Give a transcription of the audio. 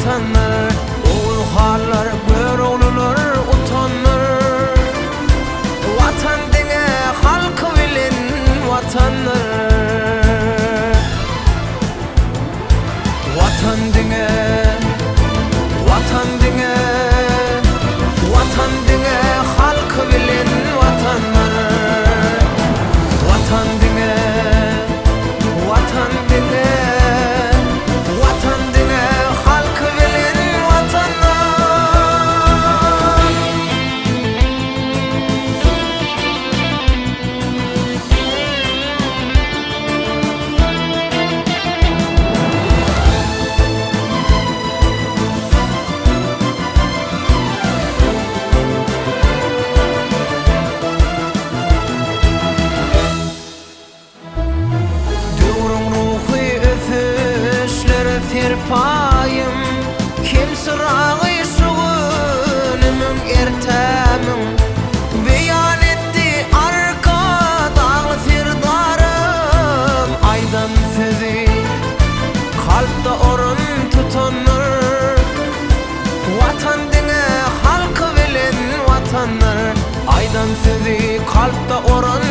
vatanlar, oğul harlar, gör oğlular utanlar. Vatan dine halkı bilin vatanlar. Vatan dine, vatan dine, vatan dine halkı bilin vatanlar. Vatan dine, vatan dine, vatan dine halkı bilin vatanlar. Payım kim sırağı şuğunum ertemim beyan etti arka dağlı firdarım aydan sizi kalpte orun tutanır. Vatan dine halkı bilin vatanlar aydan sizi kalpte orun